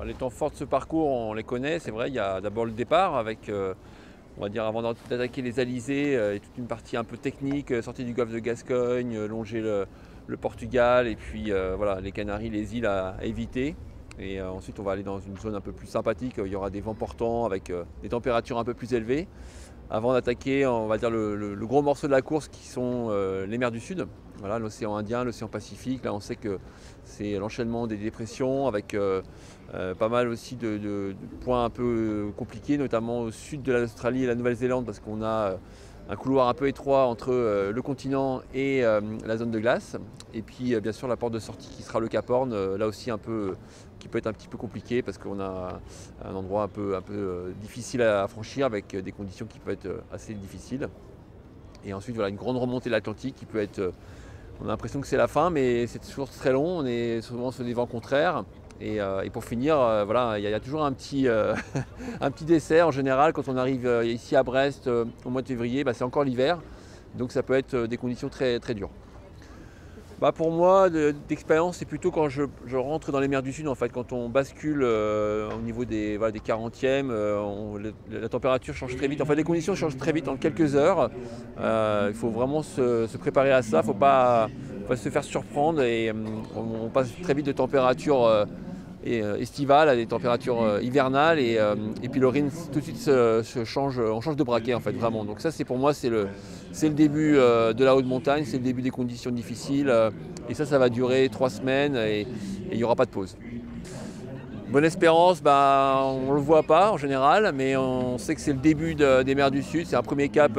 Les temps forts de ce parcours, on les connaît, c'est vrai. Il y a d'abord le départ avec, on va dire, avant d'attaquer les alizés, et toute une partie un peu technique, sortie du golfe de Gascogne, longer le Portugal, et puis voilà, les Canaries, les îles à éviter. Et ensuite, on va aller dans une zone un peu plus sympathique. Il y aura des vents portants avec des températures un peu plus élevées. Avant d'attaquer, on va dire, le gros morceau de la course qui sont les mers du Sud. Voilà, l'océan Indien, l'océan Pacifique. Là, on sait que c'est l'enchaînement des dépressions avec pas mal aussi de points un peu compliqués, notamment au sud de l'Australie et la Nouvelle-Zélande, parce qu'on a un couloir un peu étroit entre le continent et la zone de glace. Et puis, bien sûr, la porte de sortie qui sera le Cap Horn, là aussi un peu, qui peut être un petit peu compliqué parce qu'on a un endroit un peu difficile à franchir avec des conditions qui peuvent être assez difficiles. Et ensuite, voilà, une grande remontée de l'Atlantique qui peut être. On a l'impression que c'est la fin, mais c'est toujours très long. On est souvent sur des vents contraires. Et pour finir, voilà, il y a toujours un petit, un petit dessert en général quand on arrive ici à Brest au mois de février. C'est encore l'hiver, donc ça peut être des conditions très, très dures. Pour moi, d'expérience, c'est plutôt quand je rentre dans les mers du Sud, en fait, quand on bascule au niveau des 40e, la température change très vite. En fait, les conditions changent très vite en quelques heures. Il faut vraiment se préparer à ça, il ne faut pas se faire surprendre. Et on passe très vite de température estivale à des températures hivernales. Et puis le RIN tout de suite se change, on change de braquet, en fait, vraiment. Donc ça, pour moi, c'est le début de la haute montagne, c'est le début des conditions difficiles. Et ça va durer 3 semaines et il n'y aura pas de pause. Bonne Espérance, on ne le voit pas en général, mais on sait que c'est le début des mers du Sud. C'est un premier cap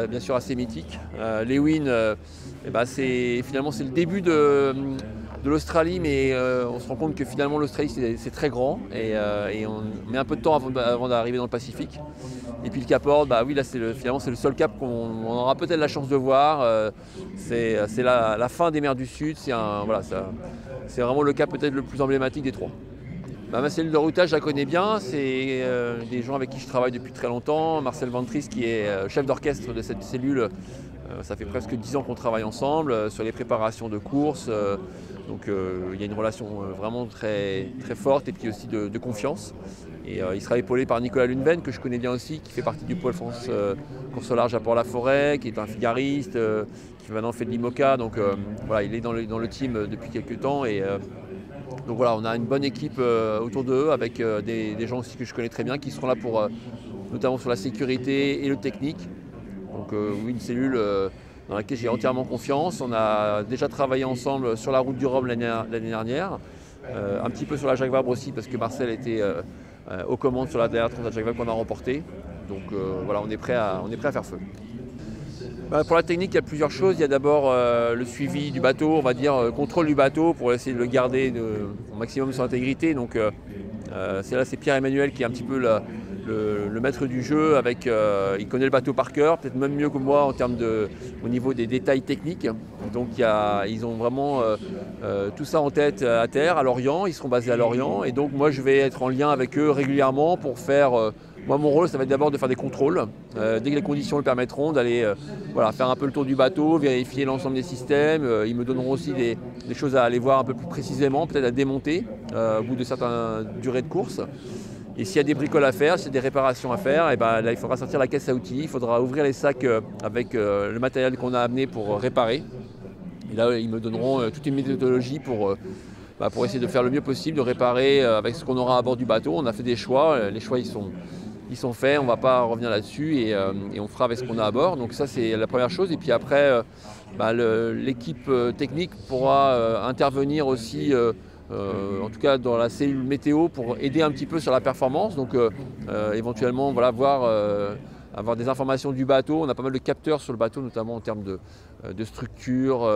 bien sûr assez mythique. Leeuwin, finalement c'est le début de l'Australie, mais on se rend compte que finalement l'Australie c'est très grand et on met un peu de temps avant d'arriver dans le Pacifique. Et puis le Cap Horn, oui, là finalement c'est le seul cap qu'on aura peut-être la chance de voir. C'est la fin des mers du Sud, c'est vraiment le cap peut-être le plus emblématique des trois. Ma cellule de routage, je la connais bien, c'est des gens avec qui je travaille depuis très longtemps. Marcel Ventris qui est chef d'orchestre de cette cellule, ça fait presque 10 ans qu'on travaille ensemble sur les préparations de courses. Donc il y a une relation vraiment très, très forte et puis aussi de confiance. Et il sera épaulé par Nicolas Lunven, que je connais bien aussi, qui fait partie du pôle France course au large à Port-la-Forêt, qui est un figariste, qui maintenant fait de l'IMOCA. Donc voilà, il est dans le team depuis quelques temps. Donc voilà, on a une bonne équipe autour d'eux avec des gens aussi que je connais très bien qui seront là pour notamment sur la sécurité et le technique. Donc oui, une cellule dans laquelle j'ai entièrement confiance. On a déjà travaillé ensemble sur la route du Rhum l'année dernière, un petit peu sur la Jacques Vabre aussi parce que Marcel était aux commandes sur la dernière Transat Jacques Vabre qu'on a remportée. Donc voilà, on est prêt à faire feu. Pour la technique, il y a plusieurs choses. Il y a d'abord le suivi du bateau, on va dire contrôle du bateau pour essayer de le garder au maximum son intégrité. Donc c'est Pierre-Emmanuel qui est un petit peu le maître du jeu. Il connaît le bateau par cœur, peut-être même mieux que moi au niveau des détails techniques. Donc ils ont vraiment tout ça en tête à terre, à Lorient. Ils seront basés à Lorient. Et donc moi je vais être en lien avec eux régulièrement pour faire... Moi, mon rôle, ça va être d'abord de faire des contrôles, dès que les conditions le permettront, d'aller faire un peu le tour du bateau, vérifier l'ensemble des systèmes. Ils me donneront aussi des choses à aller voir un peu plus précisément, peut-être à démonter au bout de certaines durées de course. Et s'il y a des bricoles à faire, s'il y a des réparations à faire, là, il faudra sortir la caisse à outils, il faudra ouvrir les sacs avec le matériel qu'on a amené pour réparer. Et là, ils me donneront toute une méthodologie pour essayer de faire le mieux possible, de réparer avec ce qu'on aura à bord du bateau. On a fait des choix, les choix ils sont faits, on ne va pas revenir là-dessus et on fera avec ce qu'on a à bord. Donc ça c'est la première chose. Et puis après, l'équipe technique pourra intervenir aussi, en tout cas dans la cellule météo, pour aider un petit peu sur la performance. Donc éventuellement avoir des informations du bateau. On a pas mal de capteurs sur le bateau, notamment en termes de structure,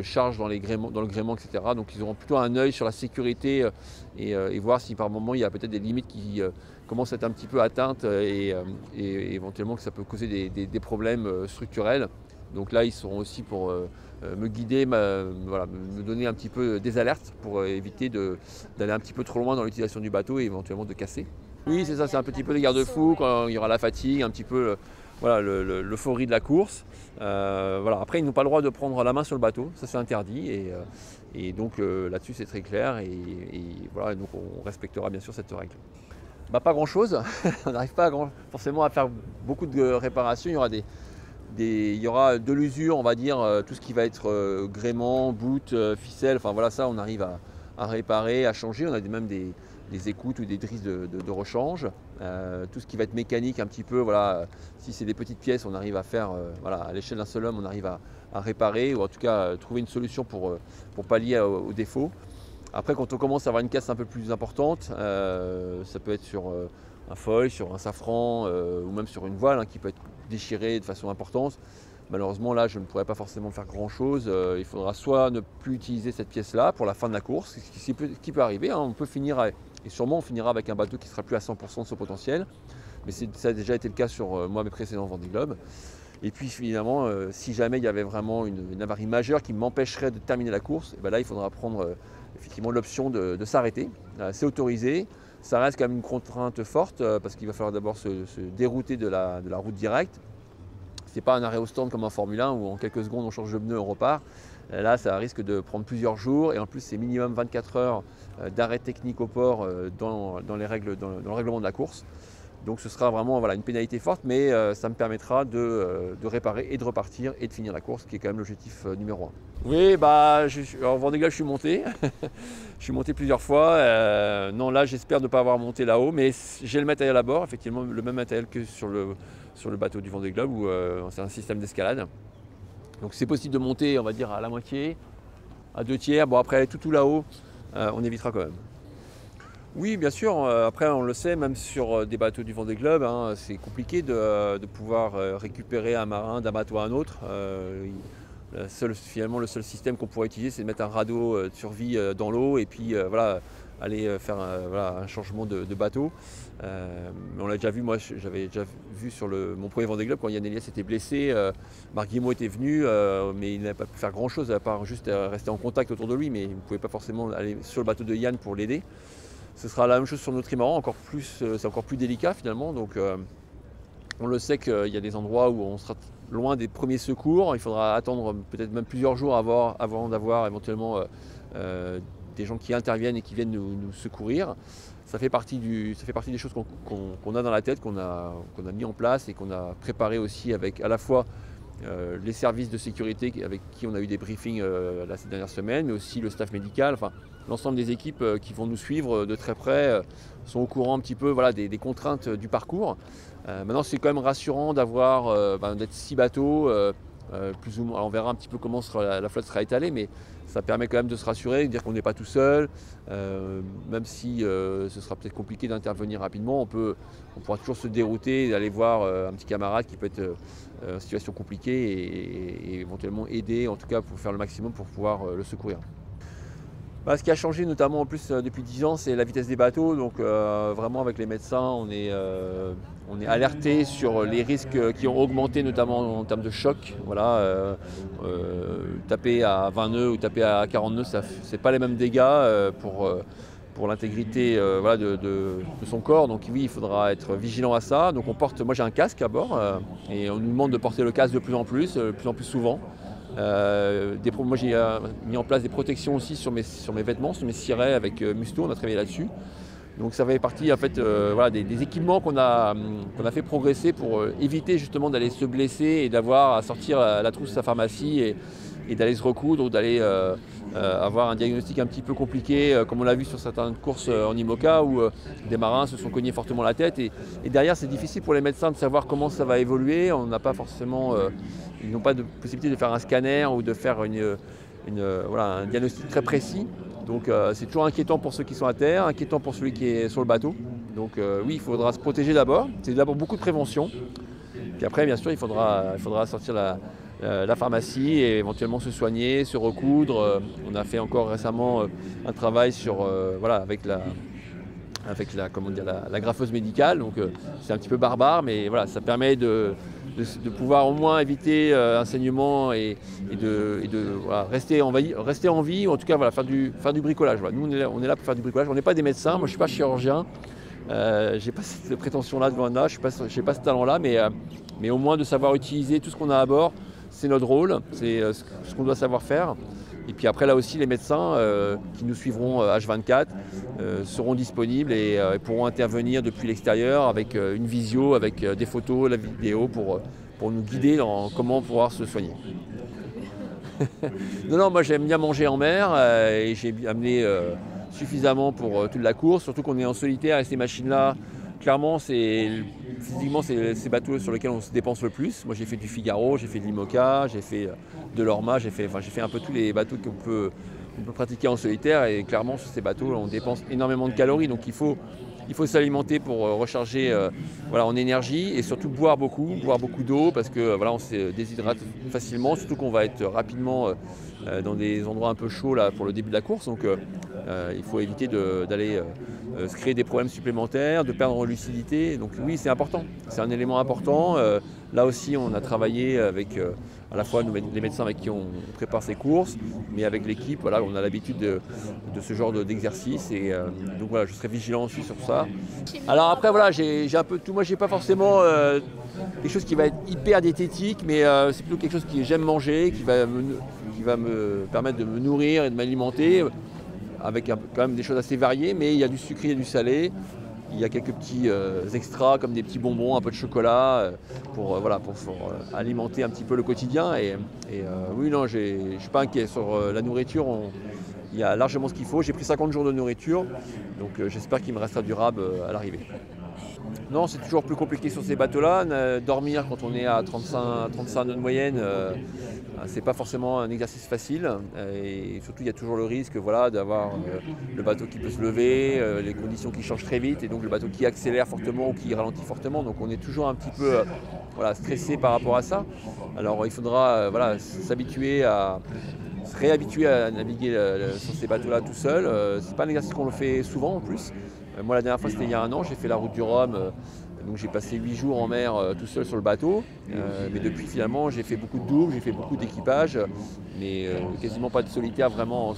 charge dans le gréement, etc. Donc ils auront plutôt un œil sur la sécurité et voir si par moment il y a peut-être des limites qui commencent à être un petit peu atteintes et éventuellement que ça peut causer des problèmes structurels. Donc là ils seront aussi pour me guider, me donner un petit peu des alertes pour éviter d'aller un petit peu trop loin dans l'utilisation du bateau et éventuellement de casser. Oui, c'est ça, c'est un petit peu des garde-fous quand il y aura la fatigue, un petit peu voilà, l'euphorie de la course. Voilà. Après, ils n'ont pas le droit de prendre la main sur le bateau, ça c'est interdit. Et donc là-dessus c'est très clair. Et voilà, donc on respectera bien sûr cette règle. Bah, pas grand-chose, on n'arrive pas forcément à faire beaucoup de réparations. Il y aura de l'usure, on va dire, tout ce qui va être gréement, bout, ficelle, enfin voilà, ça on arrive à réparer, à changer. On a même des écoutes ou des drisses de rechange. Tout ce qui va être mécanique un petit peu, voilà, si c'est des petites pièces, on arrive à faire, voilà, à l'échelle d'un seul homme, on arrive à réparer, ou en tout cas trouver une solution pour pallier aux défauts. Après, quand on commence à avoir une casse un peu plus importante, ça peut être sur un foil, sur un safran ou même sur une voile qui peut être déchirée de façon importante. Malheureusement, là, je ne pourrais pas forcément faire grand-chose. Il faudra soit ne plus utiliser cette pièce-là pour la fin de la course, ce qui peut arriver. On peut finir, et sûrement on finira avec un bateau qui ne sera plus à 100% de son potentiel. Mais ça a déjà été le cas sur moi, mes précédents Vendée Globe. Et puis finalement, si jamais il y avait vraiment une avarie majeure qui m'empêcherait de terminer la course, et bien là, il faudra prendre effectivement l'option de s'arrêter. C'est autorisé. Ça reste quand même une contrainte forte parce qu'il va falloir d'abord se dérouter de la route directe. Ce n'est pas un arrêt au stand comme en Formule 1 où en quelques secondes on change de pneu et on repart. Là, ça risque de prendre plusieurs jours et en plus, c'est minimum 24 heures d'arrêt technique au port dans le règlement de la course. Donc ce sera vraiment, voilà, une pénalité forte, mais ça me permettra de réparer et de repartir et de finir la course, qui est quand même l'objectif numéro 1. Oui, bah, en Vendée Globe, je suis monté. Je suis monté plusieurs fois. Non, là, j'espère ne pas avoir monté là-haut, mais j'ai le matériel à bord, effectivement, le même matériel que sur le bateau du Vendée Globe, où c'est un système d'escalade. Donc c'est possible de monter, on va dire, à la moitié, à 2/3. Bon, après, tout là-haut, on évitera quand même. Oui, bien sûr. Après, on le sait, même sur des bateaux du Vendée Globe, c'est compliqué de pouvoir récupérer un marin d'un bateau à un autre. Finalement, le seul système qu'on pourrait utiliser, c'est de mettre un radeau de survie dans l'eau et puis voilà, aller faire un changement de bateau. On l'a déjà vu, moi j'avais déjà vu sur mon premier Vendée Globe quand Yann Eliès était blessé. Marc Guillemot était venu, mais il n'a pas pu faire grand chose à part juste rester en contact autour de lui, mais il ne pouvait pas forcément aller sur le bateau de Yann pour l'aider. Ce sera la même chose sur nos trimarans, c'est encore plus délicat finalement. Donc on le sait qu'il y a des endroits où on sera loin des premiers secours. Il faudra attendre peut-être même plusieurs jours avant d'avoir éventuellement des gens qui interviennent et qui viennent nous secourir. Ça fait partie des choses qu'on a dans la tête, qu'on a mis en place et qu'on a préparé aussi avec à la fois les services de sécurité avec qui on a eu des briefings ces dernières semaines, mais aussi le staff médical. Enfin, l'ensemble des équipes qui vont nous suivre de très près sont au courant un petit peu, voilà, des contraintes du parcours. Maintenant, c'est quand même rassurant d'être 6 bateaux, plus ou moins. Alors, on verra un petit peu comment la flotte sera étalée, mais ça permet quand même de se rassurer, de dire qu'on n'est pas tout seul. Même si ce sera peut-être compliqué d'intervenir rapidement, on pourra toujours se dérouter et aller voir un petit camarade qui peut être en situation compliquée et éventuellement aider, en tout cas pour faire le maximum pour pouvoir le secourir. Ce qui a changé notamment en plus depuis 10 ans, c'est la vitesse des bateaux. Donc vraiment avec les médecins, on est alerté sur les risques qui ont augmenté, notamment en termes de choc. Voilà, taper à 20 nœuds ou taper à 40 nœuds, c'est pas les mêmes dégâts pour l'intégrité de son corps. Donc oui, il faudra être vigilant à ça. Donc moi j'ai un casque à bord et on nous demande de porter le casque de plus en plus souvent. Moi j'ai mis en place des protections aussi sur mes vêtements, sur mes cirés avec Musto, on a travaillé là-dessus. Donc ça fait partie en fait, des équipements qu'on a fait progresser pour éviter justement d'aller se blesser et d'avoir à sortir la trousse de sa pharmacie et d'aller se recoudre ou d'aller avoir un diagnostic un petit peu compliqué comme on l'a vu sur certaines courses en IMOCA où des marins se sont cognés fortement la tête et derrière c'est difficile pour les médecins de savoir comment ça va évoluer. On n'a pas forcément, ils n'ont pas de possibilité de faire un scanner ou de faire un diagnostic très précis. Donc c'est toujours inquiétant pour ceux qui sont à terre, inquiétant pour celui qui est sur le bateau. Donc oui, il faudra se protéger d'abord. C'est d'abord beaucoup de prévention. Puis après, bien sûr, il faudra sortir la pharmacie et éventuellement se soigner, se recoudre. On a fait encore récemment un travail avec la graffeuse médicale. Donc c'est un petit peu barbare, mais voilà, ça permet de pouvoir au moins éviter un saignement et rester en vie, ou en tout cas faire du bricolage. Voilà. Nous on est là pour faire du bricolage, on n'est pas des médecins, moi je ne suis pas chirurgien, j'ai pas cette prétention-là devant là, je n'ai pas ce talent-là, mais Mais au moins de savoir utiliser tout ce qu'on a à bord, c'est notre rôle, c'est ce qu'on doit savoir faire. Et puis après là aussi les médecins qui nous suivront H24 seront disponibles et pourront intervenir depuis l'extérieur avec une visio, avec des photos, la vidéo pour nous guider dans comment pouvoir se soigner. Non, moi j'aime bien manger en mer et j'ai amené suffisamment pour toute la course, surtout qu'on est en solitaire et ces machines-là, clairement, physiquement, c'est ces bateaux sur lesquels on se dépense le plus. Moi j'ai fait du Figaro, j'ai fait de l'IMOCA, j'ai fait de l'Orma, j'ai fait un peu tous les bateaux qu'on peut pratiquer en solitaire et clairement sur ces bateaux on dépense énormément de calories, donc il faut s'alimenter pour recharger en énergie et surtout boire beaucoup d'eau parce que on se déshydrate facilement, surtout qu'on va être rapidement dans des endroits un peu chauds là, pour le début de la course. Donc il faut éviter d'aller se créer des problèmes supplémentaires, de perdre en lucidité. Donc oui, c'est important, c'est un élément important. Là aussi, on a travaillé avec à la fois les médecins avec qui on prépare ces courses, mais avec l'équipe, on a l'habitude de ce genre d'exercice. Et donc voilà, je serai vigilant aussi sur ça. Alors après, j'ai un peu tout. Moi, j'ai pas forcément quelque chose qui va être hyper diététique, mais c'est plutôt quelque chose que j'aime manger, qui va me permettre de me nourrir et de m'alimenter, avec quand même des choses assez variées, mais il y a du sucré et du salé. Il y a quelques petits extras comme des petits bonbons, un peu de chocolat pour alimenter un petit peu le quotidien. Oui, non, je ne suis pas inquiet sur la nourriture. Il y a largement ce qu'il faut. J'ai pris 50 jours de nourriture, donc j'espère qu'il me restera durable à l'arrivée. Non, c'est toujours plus compliqué sur ces bateaux-là. Dormir quand on est à 35 nœuds de moyenne, c'est pas forcément un exercice facile. Et surtout, il y a toujours le risque d'avoir le bateau qui peut se lever, les conditions qui changent très vite, et donc le bateau qui accélère fortement ou qui ralentit fortement. Donc on est toujours un petit peu stressé par rapport à ça. Alors il faudra s'habituer à se réhabituer à naviguer sur ces bateaux-là tout seul. C'est pas un exercice qu'on le fait souvent en plus. Moi, la dernière fois, c'était il y a un an, j'ai fait la route du Rhum, donc j'ai passé 8 jours en mer tout seul sur le bateau. Mais depuis, finalement, j'ai fait beaucoup de doubles, j'ai fait beaucoup d'équipage, mais quasiment pas de solitaire, vraiment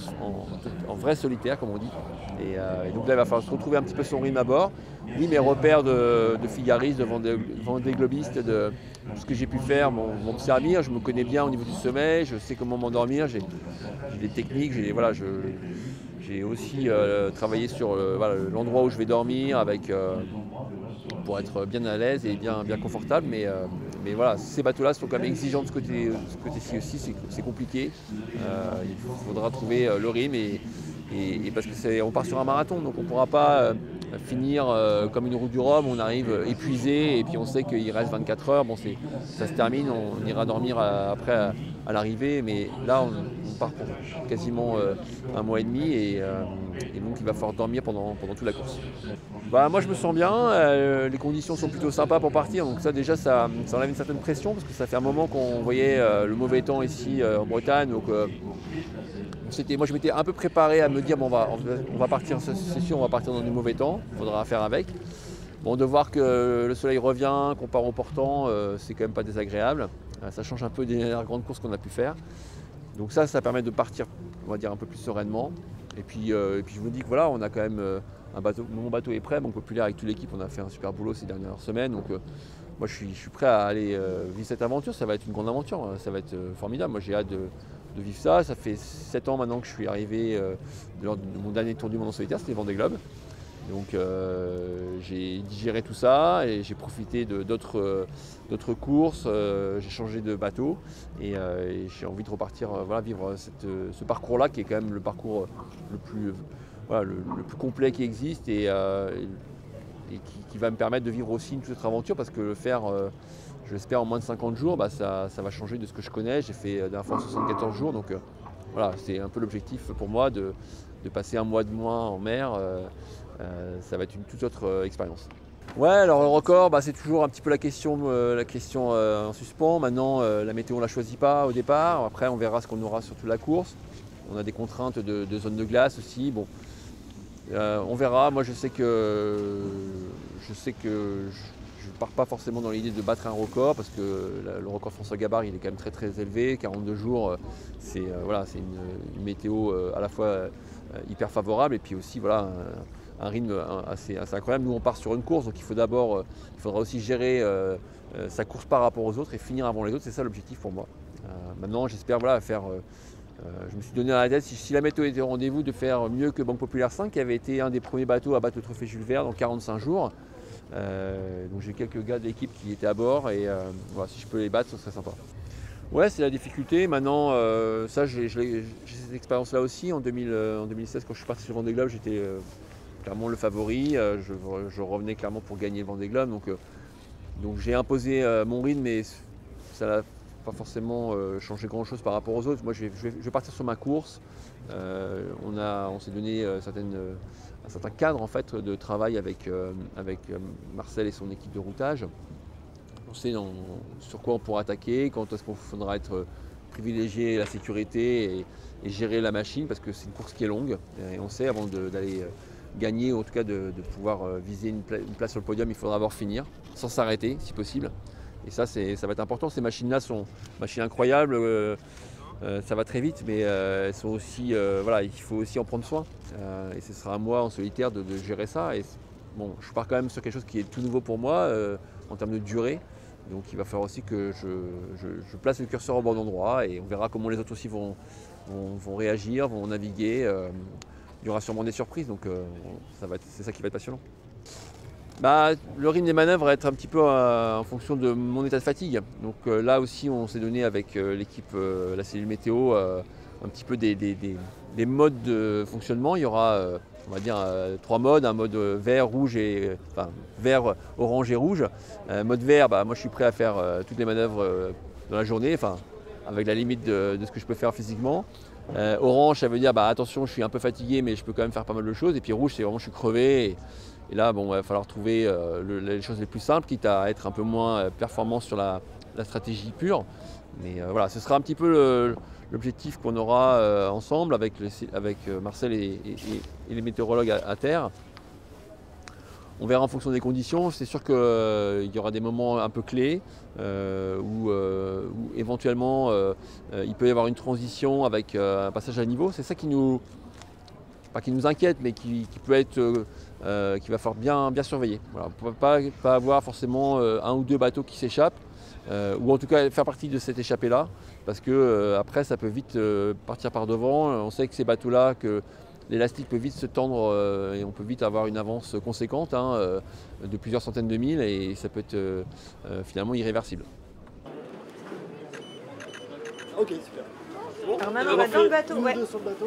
en vrai solitaire, comme on dit. Et donc là, il va falloir se retrouver un petit peu son rythme à bord. Oui, mes repères de figaristes, de Vendée Globiste, de tout ce que j'ai pu faire vont me servir. Je me connais bien au niveau du sommeil, je sais comment m'endormir, j'ai des techniques, j'ai aussi travaillé sur l'endroit où je vais dormir pour être bien à l'aise et bien confortable. Mais voilà, ces bateaux-là sont quand même exigeants de ce côté-ci aussi, c'est compliqué. Il faudra trouver le rythme et parce qu'on part sur un marathon, donc on ne pourra pas finir comme une route du Rhum, on arrive épuisé et puis on sait qu'il reste 24 heures. Bon, ça se termine, on ira dormir après à l'arrivée, mais là on part pour quasiment un mois et demi et donc il va falloir dormir pendant toute la course. Moi je me sens bien, les conditions sont plutôt sympas pour partir, donc ça déjà ça enlève une certaine pression parce que ça fait un moment qu'on voyait le mauvais temps ici en Bretagne. Donc, moi je m'étais un peu préparé à me dire on va partir, c'est sûr, on va partir dans du mauvais temps, il faudra faire avec. Bon, de voir que le soleil revient, qu'on part au portant, c'est quand même pas désagréable. Ça change un peu des dernières grandes courses qu'on a pu faire. Donc ça permet de partir, on va dire, un peu plus sereinement. Et puis je me dis que on a quand même mon bateau est prêt, mon populaire avec toute l'équipe, on a fait un super boulot ces dernières semaines. Donc moi je suis prêt à aller vivre cette aventure, ça va être une grande aventure, ça va être formidable. Moi j'ai hâte de vivre ça. Ça fait 7 ans maintenant que je suis arrivé lors de mon dernier tour du monde en solitaire, c'était Vendée Globe. Donc j'ai digéré tout ça et j'ai profité d'autres courses, j'ai changé de bateau et j'ai envie de repartir vivre ce parcours-là qui est quand même le parcours le plus complet qui existe et qui va me permettre de vivre aussi toute cette aventure parce que le faire, je l'espère, en moins de 50 jours, ça va changer de ce que je connais. J'ai fait la dernière fois 74 jours, donc c'est un peu l'objectif pour moi de passer un mois de moins en mer. Ça va être une toute autre expérience. Ouais, alors le record, c'est toujours un petit peu la question en suspens. Maintenant, la météo on ne la choisit pas au départ. Après, on verra ce qu'on aura sur toute la course. On a des contraintes de zone de glace aussi. Bon, on verra. Moi, je sais que je ne pars pas forcément dans l'idée de battre un record parce que le record François Gabard il est quand même très très élevé. 42 jours, c'est une météo à la fois hyper favorable et puis aussi un rythme assez incroyable. Nous on part sur une course, donc il faudra aussi gérer sa course par rapport aux autres et finir avant les autres. C'est ça l'objectif pour moi. Maintenant, j'espère voilà, faire. Je me suis donné dans la tête, si la météo était au rendez-vous, de faire mieux que Banque Populaire 5, qui avait été un des premiers bateaux à battre le trophée Jules Verne dans 45 jours. Donc j'ai quelques gars de l'équipe qui étaient à bord et voilà, si je peux les battre, ce serait sympa. Ouais, c'est la difficulté. Maintenant, ça, j'ai cette expérience-là aussi. En 2016, quand je suis parti sur le Vendée Globe, j'étais clairement le favori. Je revenais clairement pour gagner le Vendée Globe. Donc j'ai imposé mon rythme, mais ça n'a pas forcément changé grand-chose par rapport aux autres. Moi, je vais partir sur ma course. On s'est donné un certain cadre en fait, de travail avec Marcel et son équipe de routage. On sait sur quoi on pourra attaquer, quand est-ce qu'il faudra privilégier la sécurité et gérer la machine, parce que c'est une course qui est longue. Et on sait, avant d'aller gagner, ou en tout cas de pouvoir viser une place sur le podium, il faudra d'abord finir, sans s'arrêter si possible. Et ça va être important. Ces machines-là sont des machines incroyables, ça va très vite, mais elles sont aussi, voilà, il faut aussi en prendre soin. Et ce sera à moi en solitaire de gérer ça. Et bon, je pars quand même sur quelque chose qui est tout nouveau pour moi en termes de durée. Donc il va falloir aussi que je place le curseur au bon endroit et on verra comment les autres aussi vont réagir, vont naviguer. Il y aura sûrement des surprises, donc c'est ça qui va être passionnant. Bah, le rythme des manœuvres va être un petit peu en fonction de mon état de fatigue. Donc là aussi, on s'est donné avec l'équipe, la cellule météo, un petit peu des modes de fonctionnement. Il y aura, on va dire, 3 modes, un mode vert, rouge enfin, vert, orange et rouge. Mode vert, bah, moi je suis prêt à faire toutes les manœuvres dans la journée, enfin, avec la limite de ce que je peux faire physiquement. Orange, ça veut dire bah, attention, je suis un peu fatigué, mais je peux quand même faire pas mal de choses. Et puis rouge, c'est vraiment je suis crevé. Et là, bon, il va falloir trouver les choses les plus simples, quitte à être un peu moins performant sur la stratégie pure. Mais voilà, ce sera un petit peu l'objectif qu'on aura ensemble avec Marcel et les météorologues à terre. On verra en fonction des conditions. C'est sûr qu'il y aura des moments un peu clés où éventuellement il peut y avoir une transition avec un passage à niveau. C'est ça qui nous inquiète, mais qui peut être, qu'il va falloir bien surveiller. Voilà, on ne peut pas avoir forcément un ou deux bateaux qui s'échappent, ou en tout cas faire partie de cette échappée-là, parce que après ça peut vite partir par devant. On sait que ces bateaux-là, que l'élastique peut vite se tendre et on peut vite avoir une avance conséquente de plusieurs centaines de milles, et ça peut être finalement irréversible. Ok, super. Alors maintenant on va dans le bateau. Ouais. Sur le bateau.